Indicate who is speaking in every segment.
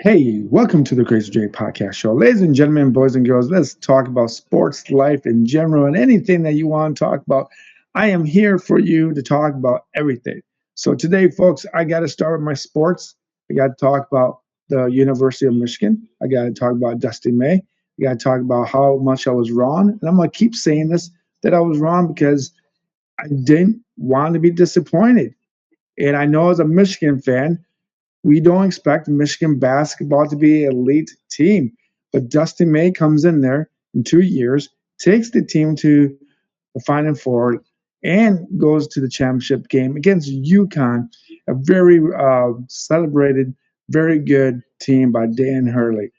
Speaker 1: Hey, welcome to the Crazy J Podcast Show. Ladies and gentlemen, boys and girls, let's talk about sports, life in general, and anything that you want to talk about. I am here for you to talk about everything. So, today, folks, I got to start with my sports. I got to talk about the University of Michigan. I got to talk about Dusty May. I got to talk about how much I was wrong. And I'm going to keep saying this that I was wrong because I didn't want to be disappointed. And I know as a Michigan fan, we don't expect Michigan basketball to be an elite team. But Dustin May comes in there in 2 years, takes the team to the Final Four, and goes to the championship game against UConn, a very celebrated, very good team by Dan Hurley.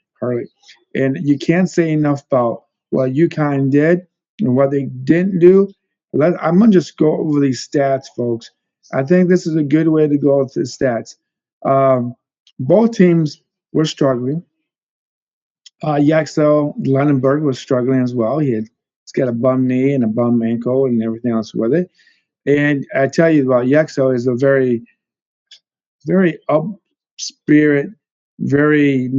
Speaker 1: And you can't say enough about what UConn did and what they didn't do. I'm going to just go over these stats, folks. I think this is a good way to go with the stats. Um, both teams were struggling. Yaxel Lennonberg was struggling as well. He's got a bum knee and a bum ankle and everything else with it. And I tell you about Yaxel is a very up spirit, very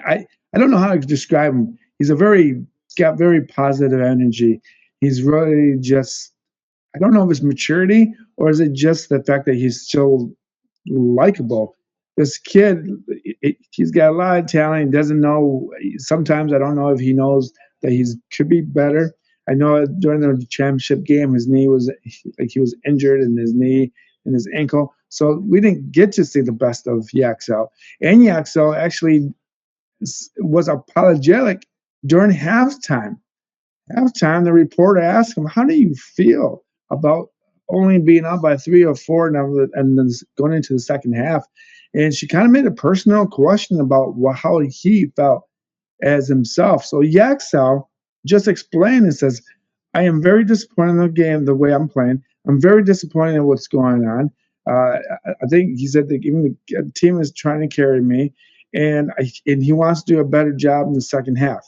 Speaker 1: I don't know how to describe him. He's got very positive energy. He's really just I don't know if it's maturity or is it just the fact that he's so likable. This kid, he's got a lot of talent. He doesn't know. Sometimes I don't know if he knows that he's could be better. I know during the championship game, his knee was like he was injured in his knee and his ankle, so we didn't get to see the best of Yaxel. And Yaxel actually was apologetic during halftime. Halftime, the reporter asked him, "How do you feel about only being up by 3 or 4 and then going into the second half?" And she kind of made a personal question about how he felt as himself. So Yaxel just explained and says, "I am very disappointed in the game, the way I'm playing. I'm very disappointed in what's going on. I think he said that even the team is trying to carry me, and he wants to do a better job in the second half."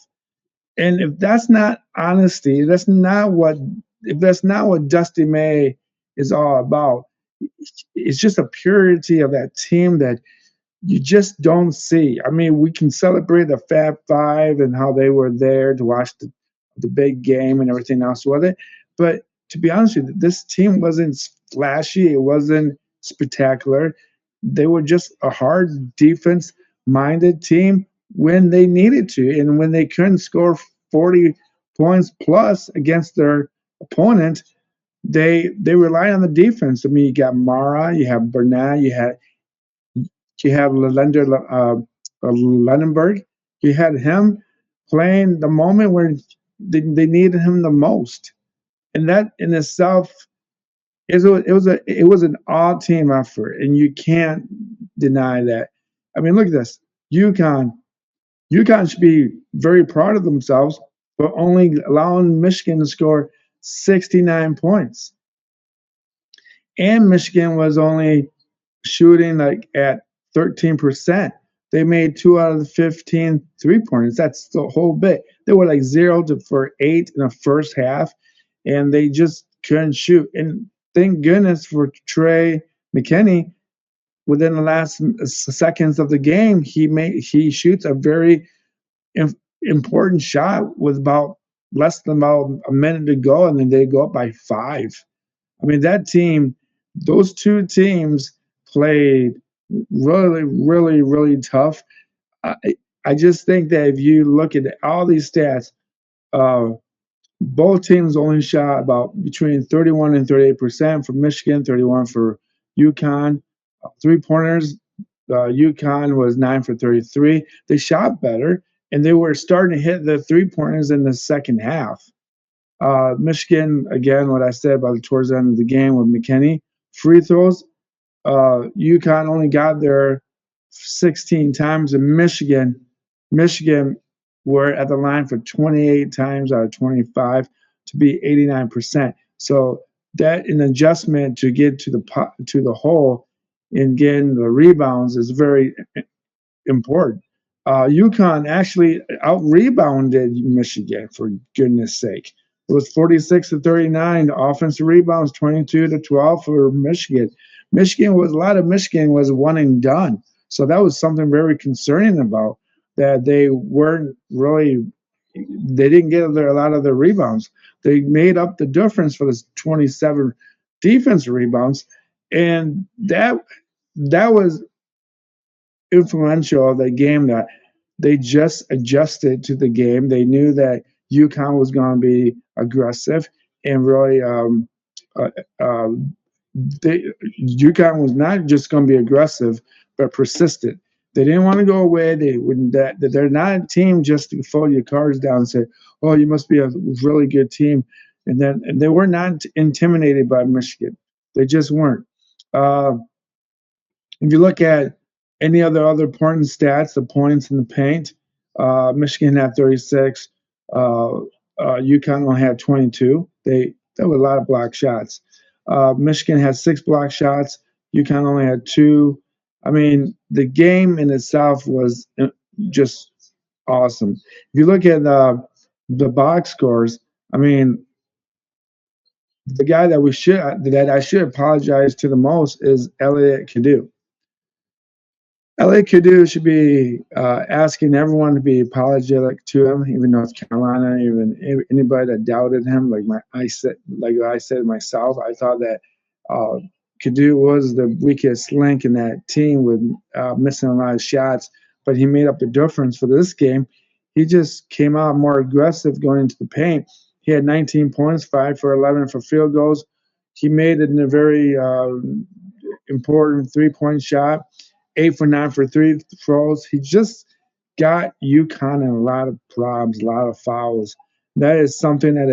Speaker 1: And if that's not honesty, if that's not what Dusty May is all about. It's just a purity of that team that you just don't see. I mean, we can celebrate the Fab Five and how they were there to watch the big game and everything else with it. But to be honest with you, this team wasn't flashy. It wasn't spectacular. They were just a hard defense minded team when they needed to. And when they couldn't score 40 points plus against their opponent, they rely on the defense. I mean, you got Mara, you have Bernat, you have Lendenberg. You had him playing the moment where they needed him the most, and that in itself it was an all team effort, and you can't deny that. I mean, look at this. UConn UConn should be very proud of themselves for only allowing Michigan to score 69 points. And Michigan was only shooting like at 13%. They made 2 out of the 15 3 pointers. That's the whole bit. They were like 0 for 8 in the first half, and they just couldn't shoot. And thank goodness for Trey McKinney. Within the last seconds of the game, he shoots a very important shot with about less than about a minute to go, and then they go up by 5. I mean, that team, those two teams played really, really, really tough. I, I just think that if you look at all these stats, uh, both teams only shot about between 31 and 38% for Michigan, 31 for UConn. 3 pointers, UConn was 9 for 33. They shot better, and they were starting to hit the 3 pointers in the second half. Michigan, again, what I said about towards the end of the game with McKinney, free throws. UConn only got there 16 times, and Michigan were at the line for 28 times out of 25 to be 89%. So that an adjustment to get to the hole and getting the rebounds is very important. UConn actually out rebounded Michigan, for goodness sake. It was 46 to 39. The offensive rebounds 22 to 12 for Michigan. A lot of Michigan was one and done. So that was something very concerning about that they weren't really. They didn't get a lot of their rebounds. They made up the difference for this 27 defense rebounds, and that was influential of the game that they just adjusted to the game. They knew that UConn was going to be aggressive and really uh, uh, UConn was not just going to be aggressive but persistent. They didn't want to go away. They wouldn't. That they're not a team just to fold your cards down and say, "Oh, you must be a really good team," and they were not intimidated by Michigan. They just weren't. Uh, if you look at any other important stats, the points in the paint, Michigan had 36. UConn only had 22. That was a lot of block shots. Michigan had 6 block shots. UConn only had 2. I mean, the game in itself was just awesome. If you look at the box scores, I mean, the guy that I should apologize to the most is Elliot Cadu. LA Cadu should be asking everyone to be apologetic to him, even North Carolina, even anybody that doubted him. Like I said myself, I thought that uh, Cadu was the weakest link in that team with missing a lot of shots, but he made up the difference for this game. He just came out more aggressive going into the paint. He had 19 points, 5 for 11 for field goals. He made it in a very important 3-point shot. 8 for 9 for three throws. He just got UConn in a lot of problems, a lot of fouls. That is something that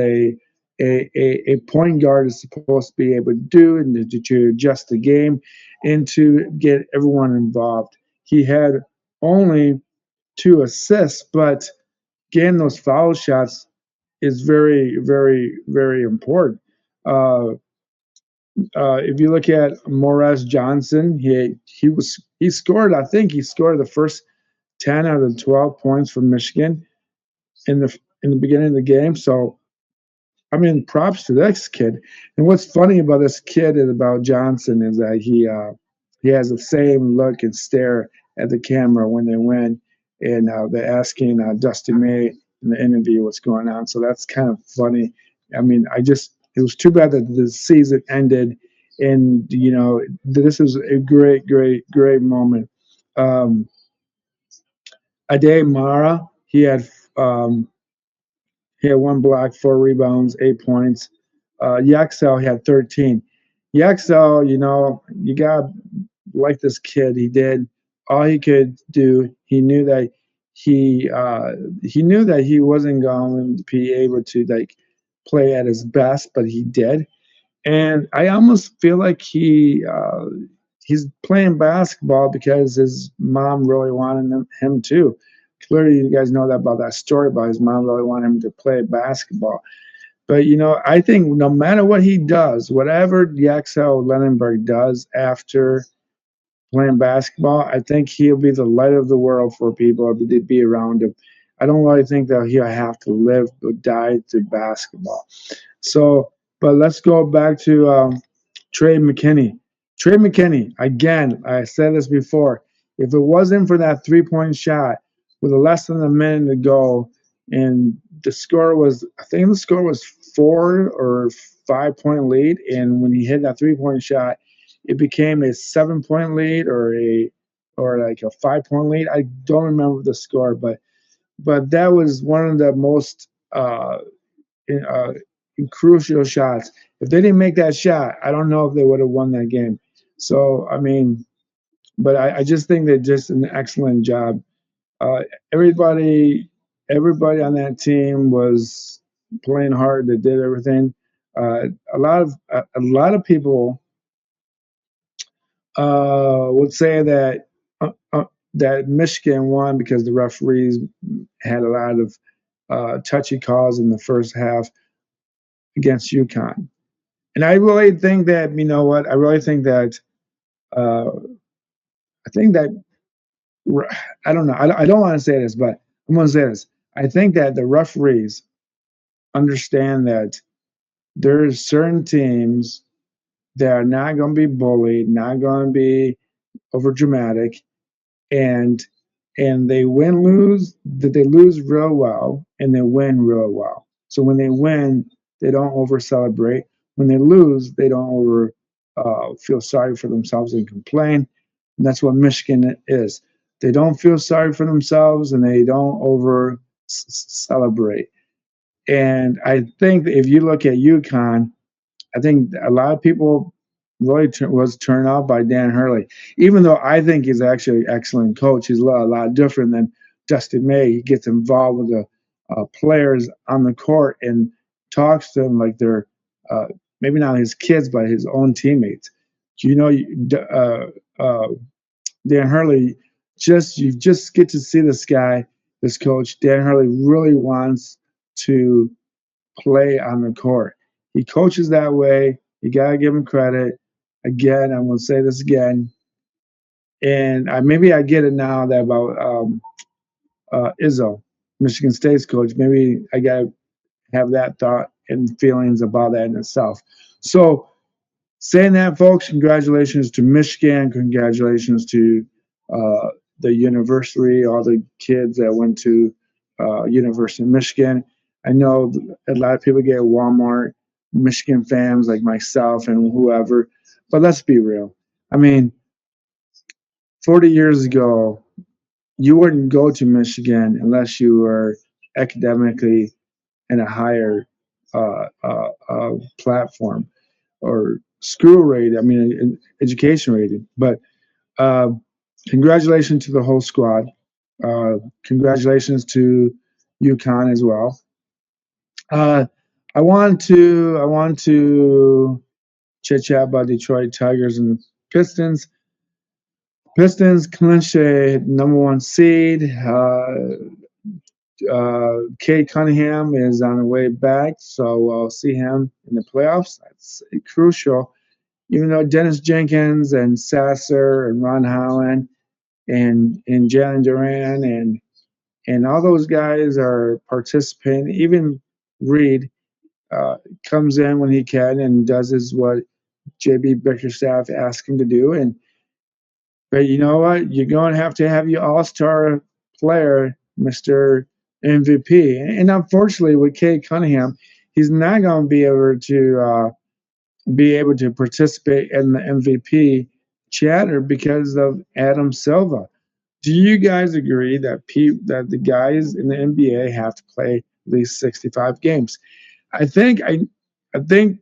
Speaker 1: a point guard is supposed to be able to do and to adjust the game and to get everyone involved. He had only 2 assists, but getting those foul shots is very, very, very important. Uh, if you look at Morris Johnson, he scored. I think he scored the first 10 out of the 12 points for Michigan in the beginning of the game. So I mean, props to this kid. And what's funny about this kid is about Johnson is that he has the same look and stare at the camera when they win, and they're asking Dusty May in the interview what's going on. So that's kind of funny. I mean, it was too bad that the season ended, and this is a great, great, great moment. Um, Ade Mara, um, he had 1 block, 4 rebounds, 8 points. Yaxel had 13. Yaxel, you got like this kid. He did all he could do. He knew that he wasn't going to be able to like play at his best, but he did. And I almost feel like he's playing basketball because his mom really wanted him to. Clearly, you guys know that about that story about his mom really wanted him to play basketball. But I think no matter what he does, whatever Yaxel Lenenberg does after playing basketball, I think he'll be the light of the world for people to be around him. I don't really think that he'll have to live or die through basketball. So, but let's go back to Trey McKinney. Trey McKinney, again, I said this before. If it wasn't for that 3-point shot with less than a minute to go, and I think the score was 4 or 5-point lead, and when he hit that 3-point shot, it became a 7-point lead or like a 5-point lead. I don't remember the score, but that was one of the most uh, crucial shots. If they didn't make that shot, I don't know if they would have won that game. So I mean, but I just think they did an excellent job. Uh, everybody, everybody on that team was playing hard. They did everything. A lot of people would say that Michigan won because the referees had a lot of touchy calls in the first half against UConn. And I really think that I really think that uh, I think that I don't know. I don't want to say this, but I'm going to say this. I think that the referees understand that there's certain teams that are not going to be bullied, not going to be over dramatic, and they they lose real well, and they win real well. So when they win, they don't over celebrate. When they lose, they don't over feel sorry for themselves and complain. And that's what Michigan is. They don't feel sorry for themselves, and they don't over celebrate. And I think that if you look at UConn, I think a lot of people really was turned off by Dan Hurley, even though I think he's actually an excellent coach. He's a lot different than Dustin May. He gets involved with the players on the court and talks to them like they're uh, maybe not his kids, but his own teammates. You know, Dan Hurley, you just get to see this guy, this coach. Dan Hurley really wants to play on the court. He coaches that way. You gotta give him credit. Again, I'm gonna say this again, and maybe I get it now that about Izzo, Michigan State's coach. Maybe I gotta have that thought and feelings about that in itself. So, saying that, folks, congratulations to Michigan. Congratulations to uh, the university, all the kids that went to University of Michigan. I know a lot of people get Walmart, Michigan fans like myself and whoever, but let's be real. I mean, 40 years ago, you wouldn't go to Michigan unless you were academically in a higher platform or school rate. I mean, education rating. But uh, congratulations to the whole squad. Congratulations to UConn as well. Uh, I want to chit chat about Detroit Tigers and Pistons. Pistons clinch a number one seed. Kate Cunningham is on the way back, so we'll see him in the playoffs. That's crucial. Even though Dennis Jenkins and Sasser and Ron Holland and Jalen Duran and all those guys are participating. Even Reed comes in when he can and does what JB Bickerstaff asked him to do. But you know what? You're going to have your all-star player, Mr. MVP. And unfortunately, with Kate Cunningham, he's not going to be able to participate in the MVP chatter because of Adam Silva. Do you guys agree that that the guys in the NBA have to play at least 65 games? I think I think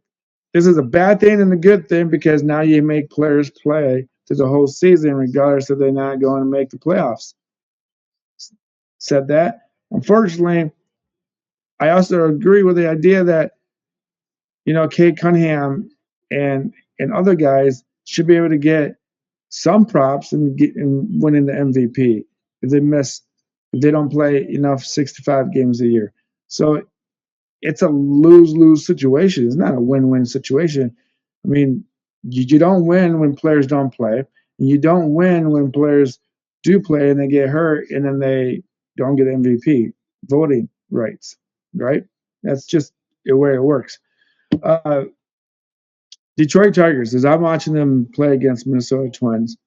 Speaker 1: this is a bad thing and a good thing because now you make players play through the whole season regardless if they're not going to make the playoffs. Said that. Unfortunately, I also agree with the idea that Kate Cunningham and other guys should be able to get some props and winning the MVP if they don't play enough 65 games a year. So it's a lose-lose situation. It's not a win-win situation. I mean, you don't win when players don't play, and you don't win when players do play and they get hurt and then they don't get MVP voting rights, right? That's just the way it works. Uh, Detroit Tigers, as I'm watching them play against Minnesota Twins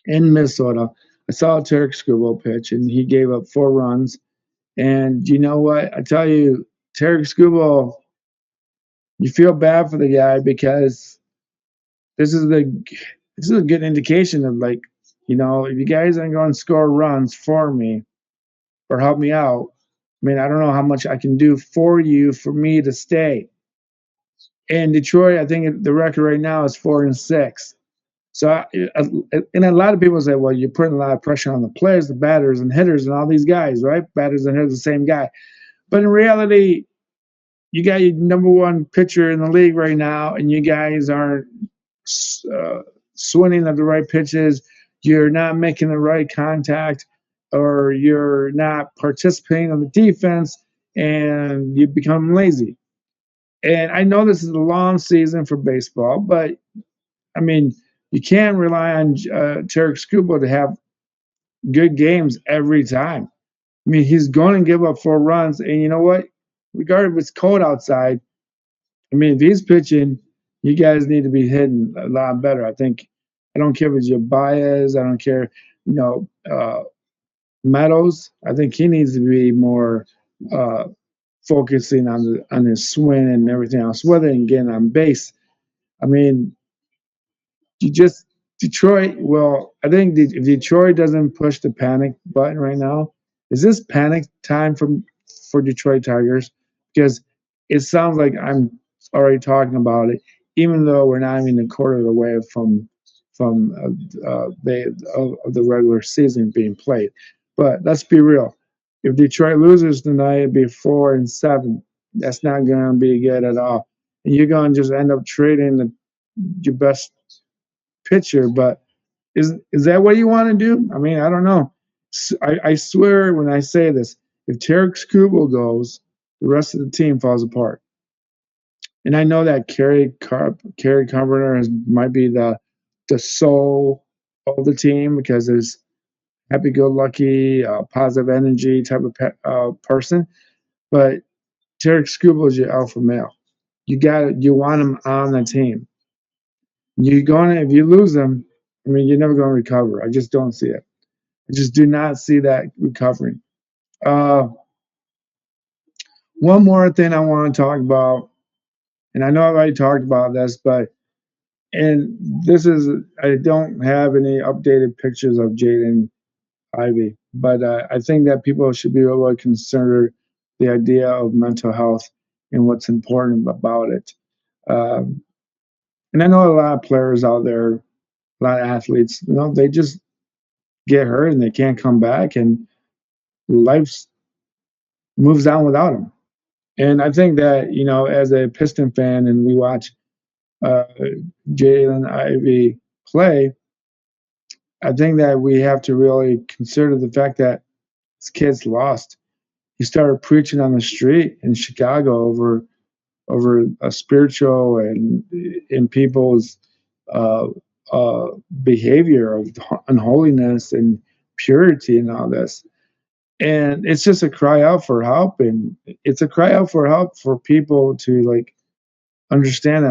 Speaker 1: in Minnesota, I saw Tarek Skubal pitch, and he gave up 4 runs. And you know what? I tell you, Tarek Skubal, you feel bad for the guy because this is the this is a good indication of like, if you guys aren't going to score runs for me or help me out, I mean, I don't know how much I can do for you for me to stay. In Detroit, I think the record right now is 4-6. So, and a lot of people say, well, you're putting a lot of pressure on the players, the batters and hitters, and all these guys, right? Batters and hitters, the same guy. But in reality, you got your number one pitcher in the league right now, and you guys aren't swinging at the right pitches. You're not making the right contact, or you're not participating on the defense, and you become lazy. And I know this is a long season for baseball, but I mean, you can't rely on Tarek Skubal to have good games every time. I mean, he's going to give up 4 runs, and you know what? Regardless if it's cold outside, I mean, if he's pitching, you guys need to be hitting a lot better. I don't care if it's your bias. I don't care. you know, Meadows. I think he needs to be more uh, focusing on his swing and everything else, whether and getting on base. I mean, you just Detroit. Well, I think if Detroit doesn't push the panic button right now, is this panic time for Detroit Tigers? Because it sounds like I'm already talking about it, even though we're not even a quarter of the way from the regular season being played. But let's be real. If Detroit loses tonight, it'd be 4-7. That's not going to be good at all. And you're going to just end up trading your best pitcher. But is that what you want to do? I mean, I don't know. I swear when I say this, if Tarek Skubal goes, the rest of the team falls apart. And I know that Kerry Carpenter might be the soul of the team because there's happy-go-lucky, positive energy type of person. But Tarek Skubal is your alpha male. You want him on the team. You're going to, if you lose him, I mean, you're never going to recover. I just don't see it. I just do not see that recovering. Uh, One more thing I want to talk about, and I know I've already talked about this, but and this is I don't have any updated pictures of Jaden Ivey, but I think that people should be able to consider the idea of mental health and what's important about it. Um, and I know a lot of players out there, a lot of athletes, they just get hurt and they can't come back, and life moves on without them. And I think that, as a Piston fan and we watch uh, Jalen Ivey play, I think that we have to really consider the fact that this kid's lost. He started preaching on the street in Chicago over a spiritual and in people's uh, uh, behavior of unholiness and purity and all this. And it's just a cry out for help, and it's a cry out for help for people to like understand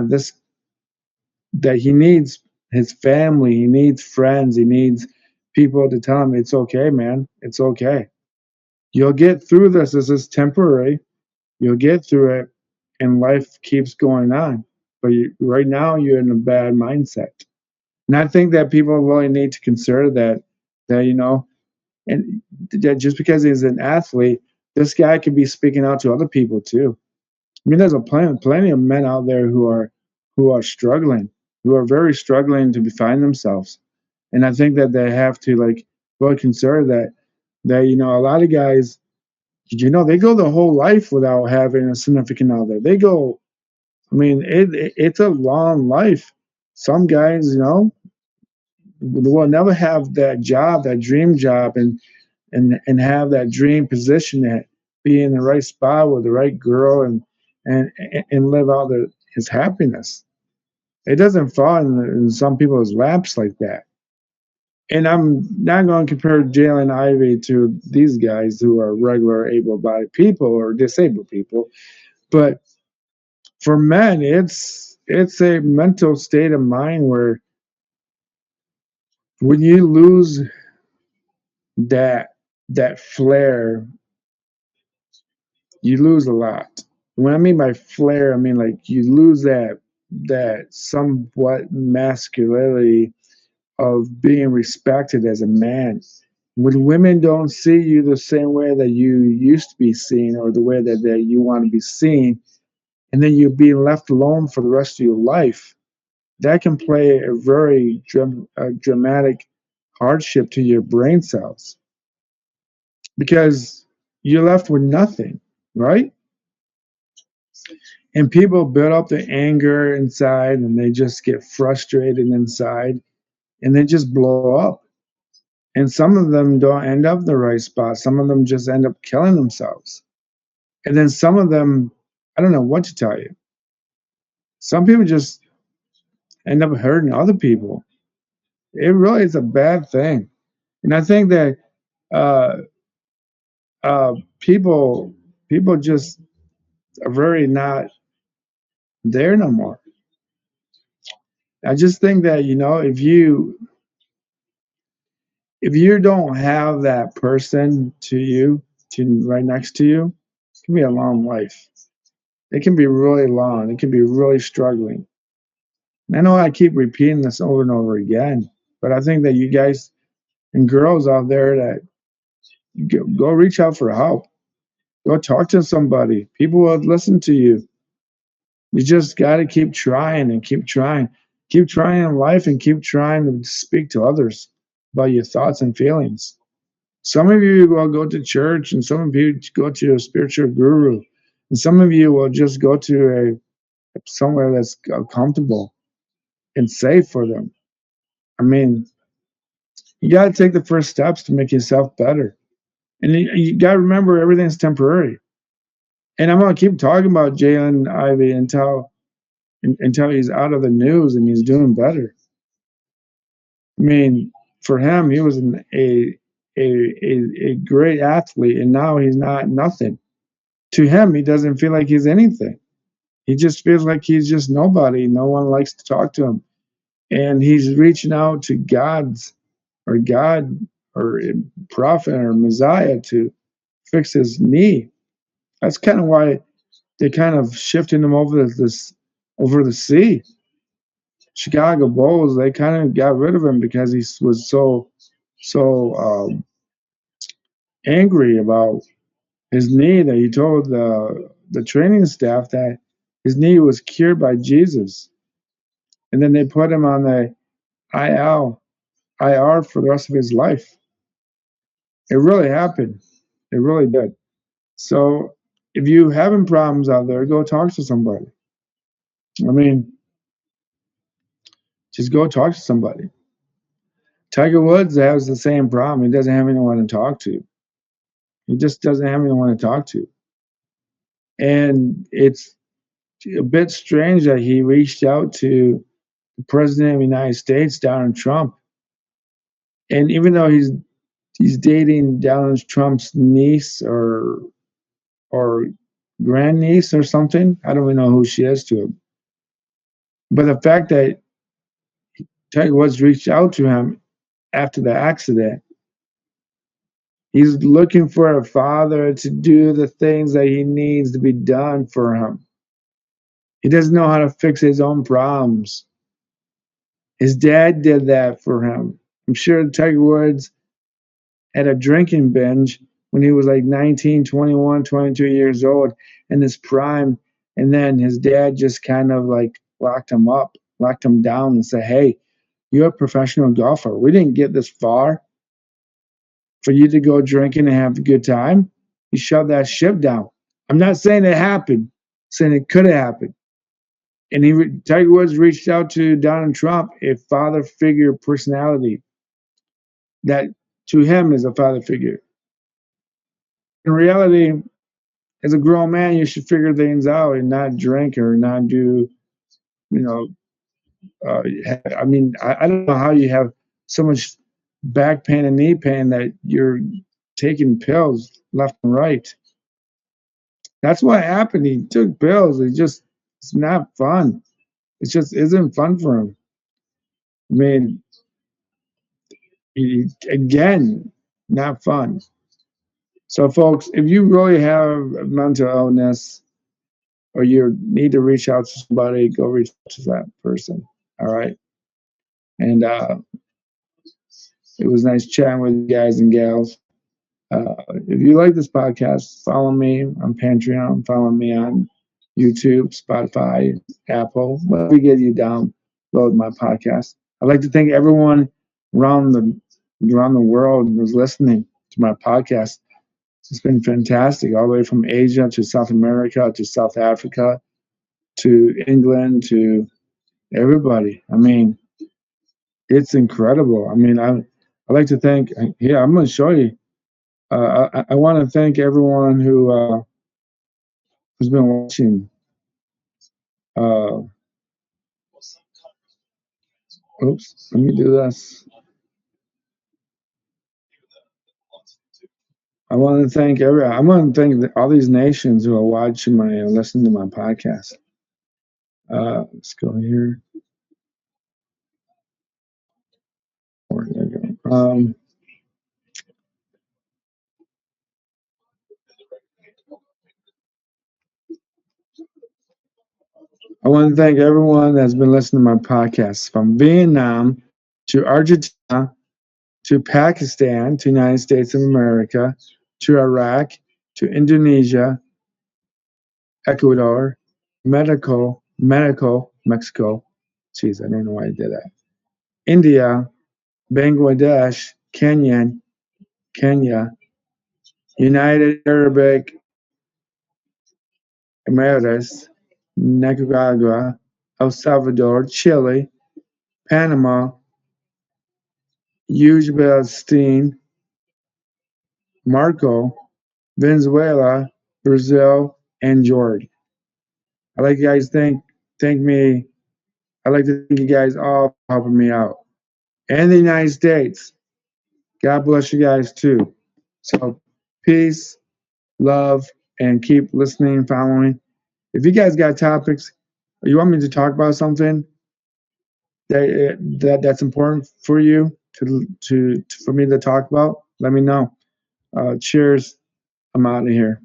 Speaker 1: that he needs his family, he needs friends, he needs people to tell him it's okay, man, it's okay. You'll get through this. This is temporary. You'll get through it, and life keeps going on. But right now, you're in a bad mindset, and I think that people really need to consider that and that just because he's an athlete, this guy could be speaking out to other people too. I mean, there's plenty of men out there who are struggling, who are very struggling to find themselves, and I think that they have to like really consider that a lot of guys, they go the whole life without having a significant other. They go, I mean, it's a long life. Some guys, will never have that job, that dream job, and have that dream position, that be in the right spot with the right girl and and live out his happiness. It doesn't fall in some people's laps like that. And I'm not going to compare Jalen Ivey to these guys who are regular able-bodied people or disabled people, but for men, it's a mental state of mind where when you lose that that flair, you lose a lot. When I mean by flair, I mean like you lose that somewhat masculinity of being respected as a man. When women don't see you the same way that you used to be seen or the way that you want to be seen, and then you're being left alone for the rest of your life, that can play a very dramatic hardship to your brain cells because you're left with nothing, right? And people build up the anger inside and they just get frustrated inside and they just blow up. And some of them don't end up in the right spot. Some of them just end up killing themselves. And then some of them, I don't know what to tell you. Some people just end up hurting other people. It really is a bad thing. And I think that uh, people just are very not there no more. I just think that if if you don't have that person to right next to you, it can be a long life. It can be really long. It can be really struggling. And I know I keep repeating this over and over again, but I think that you guys and girls out there that go reach out for help. Go talk to somebody. People will listen to you. You just got to keep trying and keep trying. Keep trying in life and keep trying to speak to others about your thoughts and feelings. Some of you will go to church, and some of you go to a spiritual guru, and some of you will just go to somewhere that's comfortable and safe for them. I mean, you got to take the first steps to make yourself better, and you got to remember everything's temporary. And I'm gonna keep talking about Jalen Ivey until he's out of the news and he's doing better. I mean, for him, he was a great athlete, and now he's not nothing. To him, he doesn't feel like he's anything. He just feels like he's just nobody. No one likes to talk to him, and he's reaching out to God or prophet or Messiah to fix his knee. That's kind of why they kind of shifted him over the sea. Chicago Bulls, they kind of got rid of him because he was so angry about his knee that he told the training staff that his knee was cured by Jesus, and then they put him on the IR for the rest of his life. It really happened. It really did. So if you having problems out there, go talk to somebody. I mean, just go talk to somebody. Tiger Woods has the same problem. He doesn't have anyone to talk to. He just doesn't have anyone to talk to. And it's a bit strange that he reached out to the president of the United States, Donald Trump. And even though he's dating Donald Trump's niece or grandniece or something, I don't even know who she is to him. But the fact that Tiger Woods reached out to him after the accident, he's looking for a father to do the things that he needs to be done for him. He doesn't know how to fix his own problems. His dad did that for him. I'm sure Tiger Woods had a drinking binge when he was like 19, 21, 22 years old in his prime. And then his dad just kind of like locked him up, locked him down and said, hey, you're a professional golfer. We didn't get this far for you to go drinking and have a good time. He shoved that ship down. I'm not saying it happened, I'm saying it could have happened. And Tiger Woods reached out to Donald Trump, a father figure personality that to him is a father figure. In reality, as a grown man, you should figure things out and not drink or not do, you know, I mean, I don't know how you have so much back pain and knee pain that you're taking pills left and right. That's what happened. He took pills. It's not fun. It just isn't fun for him. I mean, again, not fun. So, folks, if you really have mental illness or you need to reach out to somebody, go reach out to that person. All right. And it was nice chatting with you guys and gals. If you like this podcast, follow me on Patreon, follow me on YouTube, Spotify, Apple, wherever you get you download my podcast. I'd like to thank everyone around the world who's listening to my podcast. It's been fantastic, all the way from Asia to South America to South Africa to England to everybody. I mean, it's incredible. I mean, I like to thank. Yeah, I'm going to show you. I want to thank everyone who's been watching. Oops, let me do this. I want to thank I want to thank all these nations who are watching my listening to my podcast. Let's go here. Where did I go? want to thank everyone that's been listening to my podcast, from Vietnam to Argentina to Pakistan to United States of America to Iraq to Indonesia, Ecuador, Mexico. Jeez, I don't know why I did that. India, Bangladesh, Kenya, United Arabic Emirates, Nicaragua, El Salvador, Chile, Panama, Uzbekistan, Morocco, Venezuela, Brazil, and Jordan. I like you guys thank me. I like to thank you guys all for helping me out. And the United States. God bless you guys too. So peace, love, and keep listening and following. If you guys got topics, or you want me to talk about something that's important for you to for me to talk about, let me know. Cheers. I'm out of here.